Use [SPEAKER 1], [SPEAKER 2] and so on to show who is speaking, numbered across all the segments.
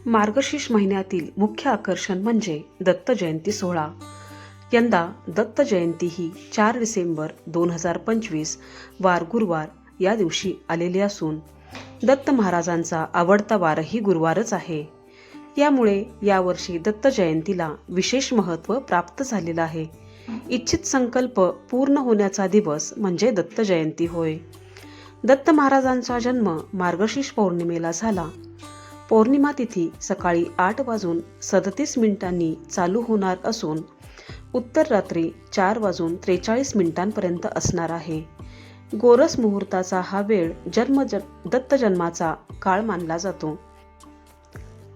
[SPEAKER 1] मार्गशीर्ष महिन्यातील मुख्य आकर्षण म्हणजे दत्त जयंती सोहळा. यंदा दत्त जयंती ही 4 डिसेंबर 2025 वार गुरुवार या दिवशी आलेली असून दत्त महाराजांचा आवडता वारही गुरुवारच आहे. यामुळे यावर्षी दत्त जयंतीला विशेष महत्त्व प्राप्त झालेलं आहे. इच्छित संकल्प पूर्ण होण्याचा दिवस म्हणजे दत्त जयंती होय. दत्त महाराजांचा जन्म मार्गशीर्ष पौर्णिमेला झाला. पौर्णिमा तिथी सकाळी 8:37 चालू होणार असून उत्तर रात्री 4:43 असणार आहे. गोरस मुहूर्ताचा हा वेळ दत्त जन्माचा काळ मानला जातो.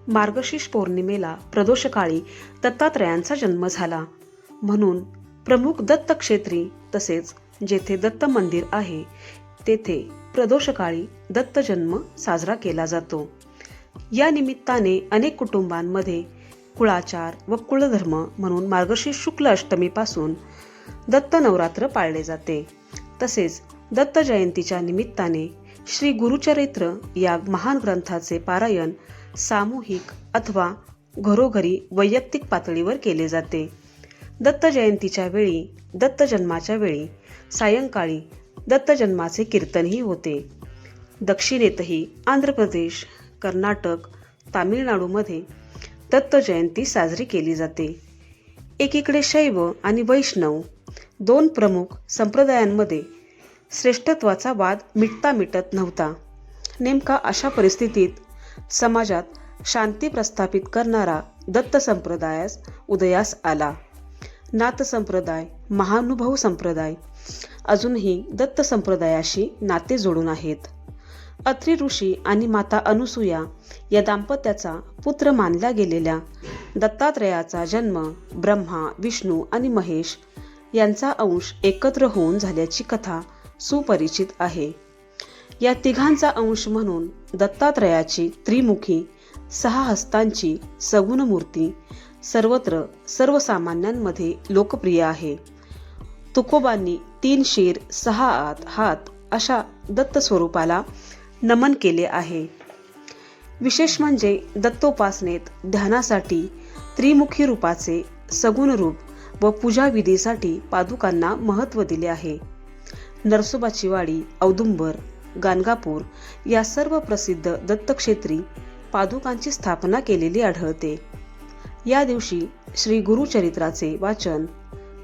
[SPEAKER 1] मार्गशीर्ष पौर्णिमेला प्रदोषकाळी दत्तात्रयांचा जन्म झाला म्हणून प्रमुख दत्त क्षेत्री तसेच जेथे दत्त मंदिर आहे तेथे प्रदोषकाळी दत्त जन्म साजरा केला जातो. या निमित्ताने अनेक कुटुंबांमध्ये कुळाचार व कुलधर्म म्हणून मार्गशीर्ष शुक्ल अष्टमीपासून दत्त नवरात्र पाळले जाते. तसेच दत्त जयंतीच्या निमित्ताने श्री गुरुचरित्र या महान ग्रंथाचे पारायण सामूहिक अथवा घरोघरी वैयक्तिक पातळीवर केले जाते. दत्त जयंतीच्या वेळी दत्त जन्माच्या वेळी सायंकाळी दत्त जन्माचे कीर्तनही होते. दक्षिणेतही आंध्र प्रदेश, कर्नाटक, तामिळनाडूमध्ये दत्त जयंती साजरी केली जाते. एकीकडे शैव आणि वैष्णव दोन प्रमुख संप्रदायांमध्ये श्रेष्ठत्वाचा वाद मिटत नव्हता. नेमका अशा परिस्थितीत समाजात शांती प्रस्थापित करणारा दत्त संप्रदायास उदयास आला. नाथ संप्रदाय, महानुभव संप्रदाय अजूनही दत्त संप्रदायाशी नाते जोडून आहेत. अत्रि ऋषी आणि माता अनुसूया या दाम्पत्याचा पुत्र मानल्या गेलेल्या दत्तात्रयाचा जन्म ब्रह्मा, विष्णू आणि महेश यांचा अंश एकत्र होऊन झाल्याची कथा सुपरिचित आहे. या तिघांचा अंश म्हणून दत्तात्रयाची त्रिमुखी 6 हस्तांची सगुण मूर्ती सर्वत्र सर्वसामान्यांमध्ये लोकप्रिय आहे. तुकोबांनी 3 शीर 6 हात अशा दत्त स्वरूपाला नमन केले आहे. विशेष म्हणजे दत्तोपासनेत ध्यानासाठी त्रिमुखी रूपाचे सगुण रूप व पूजाविधीसाठी पादुकांना महत्त्व दिले आहे. नरसोबाची वाडी, औदुंबर, गाणगापूर या सर्व प्रसिद्ध दत्तक्षेत्री पादुकांची स्थापना केलेली आढळते. या दिवशी श्री गुरुचरित्राचे वाचन,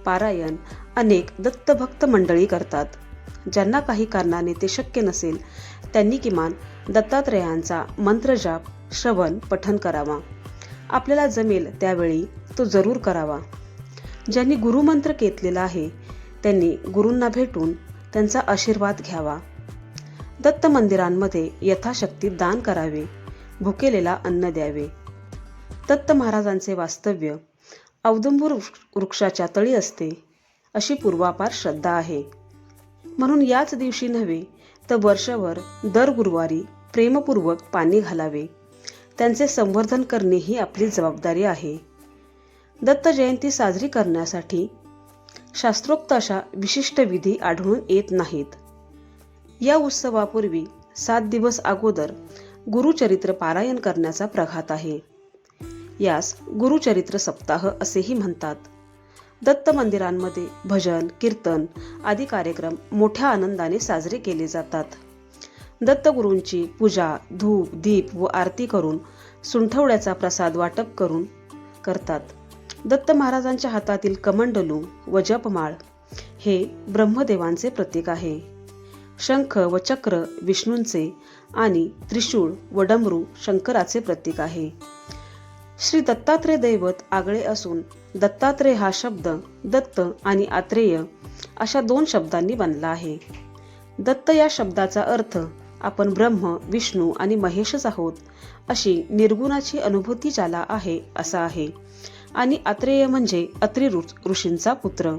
[SPEAKER 1] पारायण अनेक दत्तभक्त मंडळी करतात. ज्यांना काही कारणाने ते शक्य नसेल त्यांनी किमान दत्तात्रयांचा मंत्रजाप, श्रवण, पठण करावा. आपल्याला जमेल त्यावेळी तो जरूर करावा. ज्यांनी गुरुमंत्र घेतलेला आहे त्यांनी गुरूंना भेटून त्यांचा आशीर्वाद घ्यावा. दत्त मंदिरांमध्ये यथाशक्ती दान करावे, भुकेलेला अन्न द्यावे. दत्त महाराजांचे वास्तव्य औदुंबर वृक्षाच्या तळी असते अशी पूर्वापार श्रद्धा आहे. म्हणून याच दिवशी नव्हे तर वर्षभर दर गुरुवारी प्रेमपूर्वक पाणी घालावे. त्यांचे संवर्धन करणे ही आपली जबाबदारी आहे. दत्त जयंती साजरी करण्यासाठी शास्त्रोक्त अशा विशिष्ट विधी आढळून येत नाहीत. या उत्सवापूर्वी 7 दिवस अगोदर गुरुचरित्र पारायण करण्याचा प्रघात आहे. यास गुरुचरित्र सप्ताह असेही म्हणतात. दत्त मंदिरांमध्ये भजन, कीर्तन आदी कार्यक्रम मोठ्या आनंदाने साजरे केले जातात. दत्तगुरूंची पूजा, धूप, दीप व आरती करून सुंठवड्याचा प्रसाद वाटप करतात. दत्त महाराजांच्या हातातील कमंडलू व जपमाळ हे ब्रह्मदेवांचे प्रतीक आहे. शंख व चक्र विष्णूंचे आणि त्रिशूळ व डमरू शंकराचे प्रतीक आहे. श्री दत्तात्रेय दैवत आगळे असून दत्तात्रेय हा शब्द दत्त आणि आत्रेय अशा 2 शब्दांनी बनला आहे. दत्त या शब्दाचा अर्थ आपण ब्रह्म, विष्णू आणि महेशच आहोत अशी निर्गुणाची अनुभूती ज्याला आहे असा आहे आणि आत्रेय म्हणजे अत्रि ऋषींचा पुत्र.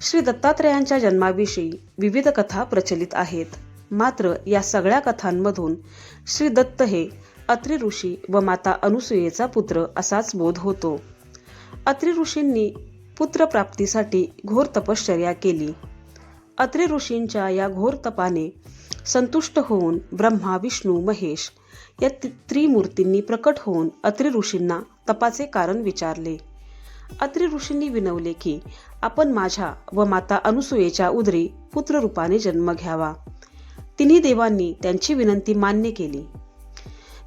[SPEAKER 1] श्री दत्तात्रेयांच्या जन्माविषयी विविध कथा प्रचलित आहेत. मात्र या सगळ्या कथांमधून श्री दत्त हे अत्रि ऋषी व माता अनुसूयेचा पुत्र असाच बोध होतो. अत्रि ऋषींनी पुत्रप्राप्तीसाठी घोर तपश्चर्या केली. अत्रि ऋषींच्या या घोर तपाने संतुष्ट होऊन ब्रह्मा, विष्णू, महेश या त्रिमूर्तींनी प्रकट होऊन अत्रि ऋषींना तपाचे कारण विचारले. अत्रि ऋषींनी विनवले की आपण माझ्या व माता अनुसूयेच्या उदरी पुत्ररूपाने जन्म घ्यावा. तिन्ही देवांनी त्यांची विनंती मान्य केली.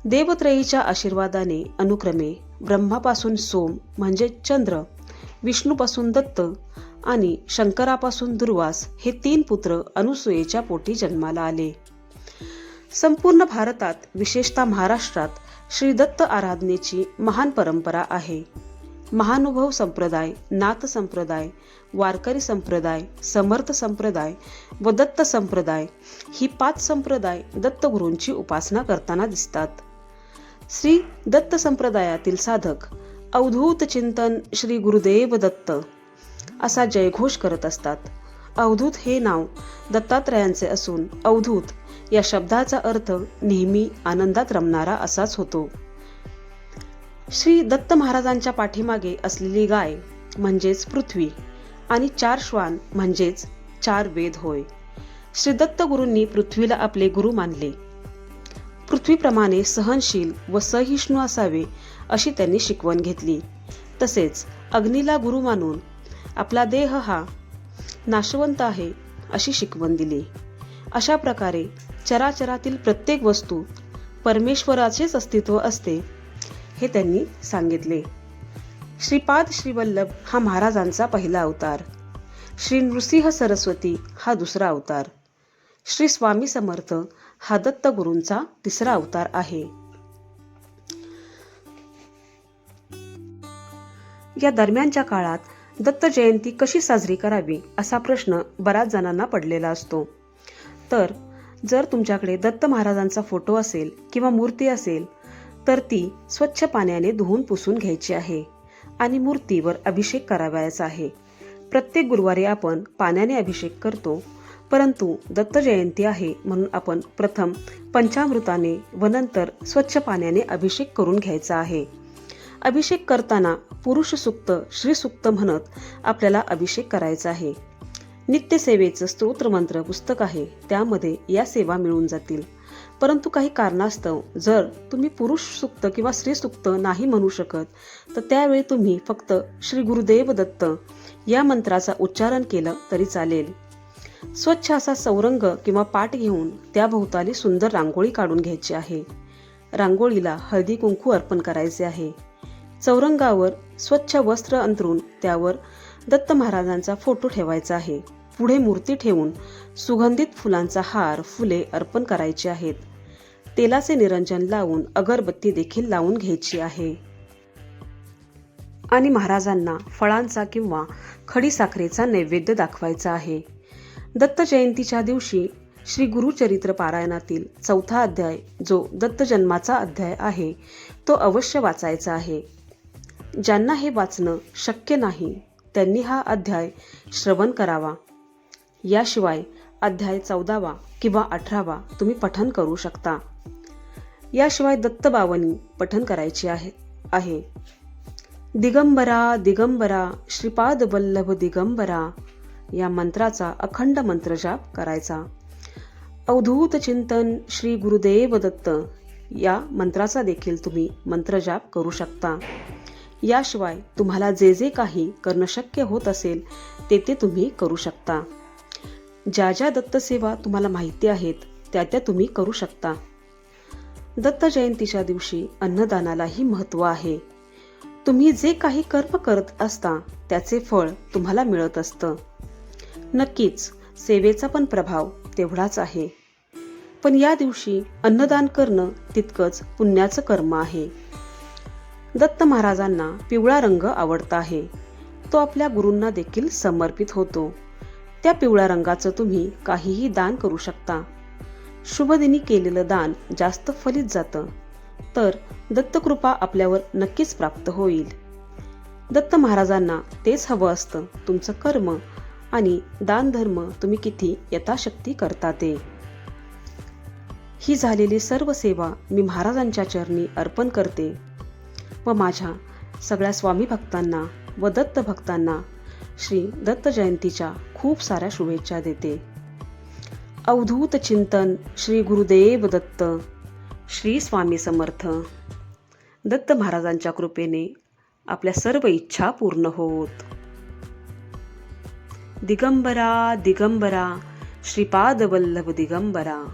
[SPEAKER 1] देवत्रयीच्या आशीर्वादाने अनुक्रमे ब्रह्मापासून सोम म्हणजे चंद्र, विष्णूपासून दत्त आणि शंकरापासून दुर्वास हे 3 पुत्र अनुसूयेच्या पोटी जन्माला आले. संपूर्ण भारतात, विशेषतः महाराष्ट्रात श्री दत्त आराधनेची महान परंपरा आहे. महानुभव संप्रदाय, नाथ संप्रदाय, वारकरी संप्रदाय, समर्थ संप्रदाय व दत्त संप्रदाय ही 5 संप्रदाय दत्तगुरूंची उपासना करताना दिसतात. श्री दत्त संप्रदायातील साधक अवधूत चिंतन श्री गुरुदेव दत्त असा जयघोष करत असतात. अवधूत हे नाव दत्तात्रयांचे असून अवधूत या शब्दाचा अर्थ नेहमी आनंदात रमणारा असाच होतो. श्री दत्त महाराजांच्या पाठीमागे असलेली गाय म्हणजेच पृथ्वी आणि 4 श्वान म्हणजेच 4 वेद होय. श्री दत्त गुरूंनी पृथ्वीला आपले गुरु मानले. पृथ्वीप्रमाणे सहनशील व सहिष्णू असावे अशी त्यांनी शिकवण घेतली. तसेच अग्नीला गुरु मानून आपला देह हा नाशवंत आहे अशी शिकवण दिली. अशा प्रकारे चराचरातील प्रत्येक वस्तू परमेश्वराचेच अस्तित्व असते हे त्यांनी सांगितले. श्रीपाद श्रीवल्लभ हा महाराजांचा पहिला अवतार, श्री नृसिंह सरस्वती हा दुसरा अवतार, श्री स्वामी समर्थ हा दत्त गुरूंचा तिसरा अवतार आहे. या दरम्यानच्या काळात दत्त जयंती कशी साजरी करावी असा प्रश्न बऱ्याच जणांना पडलेला असतो. तर जर तुमच्याकडे दत्त महाराजांचा फोटो असेल किंवा मूर्ती असेल तर ती स्वच्छ पाण्याने धुवून पुसून घ्यायची आहे आणि मूर्तीवर अभिषेक करावयाचा आहे. प्रत्येक गुरुवारी आपण पाण्याने अभिषेक करतो, परंतु दत्त जयंती आहे म्हणून आपण प्रथम पंचामृताने व नंतर स्वच्छ पाण्याने अभिषेक करून घ्यायचा आहे. अभिषेक करताना पुरुष सूक्त, श्री सूक्त म्हणत आपल्याला अभिषेक करायचा आहे. नित्यसेवेचं स्तोत्रमंत्र पुस्तक आहे, त्यामध्ये या सेवा मिळून जातील. परंतु काही कारणास्तव जर तुम्ही पुरुष सूक्त किंवा स्त्री सूक्त नाही म्हणू शकत तर त्यावेळी तुम्ही फक्त श्री गुरुदेव दत्त या मंत्राचा उच्चारण केलं तरी चालेल. स्वच्छ असा चौरंग किंवा पाट घेऊन त्याभोवताली सुंदर रांगोळी काढून घ्यायची आहे. रांगोळीला हळदी कुंकू अर्पण करायचे आहे. चौरंगावर स्वच्छ वस्त्र अंथरून त्यावर दत्त महाराजांचा फोटो ठेवायचा आहे. पुढे मूर्ती ठेवून सुगंधित फुलांचा हार, फुले अर्पण करायची आहेत. तेलाचे निरंजन लावून अगरबत्ती देखील लावून घ्यायची आहे आणि महाराजांना फळांचा किंवा खडी साखरेचा नैवेद्य दाखवायचा आहे. दत्त जयंतीच्या दिवशी श्री गुरुचरित्र पारायणातील 4था अध्याय जो दत्त जन्माचा अध्याय आहे तो अवश्य वाचायचा आहे. ज्यांना हे वाचणं शक्य नाही त्यांनी हा अध्याय श्रवण करावा. याशिवाय अध्याय 14वा किंवा 18वा तुम्ही पठण करू शकता. याशिवाय दत्तबावनी पठण करायची आहे. दिगंबरा दिगंबरा श्रीपाद वल्लभ दिगंबरा या मंत्राचा अखंड मंत्रजाप करायचा. अवधूत चिंतन श्री गुरुदेव दत्त या मंत्राचा देखील तुम्ही मंत्रजाप करू शकता. याशिवाय तुम्हाला जे जे काही करणं शक्य होत असेल ते तुम्ही करू शकता. ज्या ज्या दत्तसेवा तुम्हाला माहिती आहेत त्या तुम्ही करू शकता. दत्त जयंतीच्या दिवशी अन्नदानालाही महत्त्व आहे. तुम्ही जे काही कर्म करत असता त्याचे फळ तुम्हाला मिळत असतं. नक्कीच सेवेचा पण प्रभाव तेवढाच आहे. पण या दिवशी अन्नदान करणं तितकंच पुण्याचं कर्म आहे. दत्त महाराजांना पिवळा रंग आवडता आहे. तो आपल्या गुरूंना देखील समर्पित होतो. त्या पिवळ्या रंगाचं तुम्ही काहीही दान करू शकता. शुभदिनी केलेलं दान जास्त फलित जातं. तर दत्तकृपा आपल्यावर नक्कीच प्राप्त होईल. दत्त महाराजांना तेच हवं असतं, तुमचं कर्म आणि दानधर्म तुम्ही किती यथाशक्ती करता ते. ही झालेली सर्व सेवा मी महाराजांच्या चरणी अर्पण करते व माझ्या सगळ्या स्वामी भक्तांना व दत्त भक्तांना श्री दत्त जयंतीच्या खूप साऱ्या शुभेच्छा देते. अवधूत चिंतन श्री गुरुदेव दत्त. श्री स्वामी समर्थ. दत्त महाराजांच्या कृपेने आपल्या सर्व इच्छा पूर्ण होत. दिगंबरा दिगंबरा श्रीपाद वल्लभ दिगंबरा.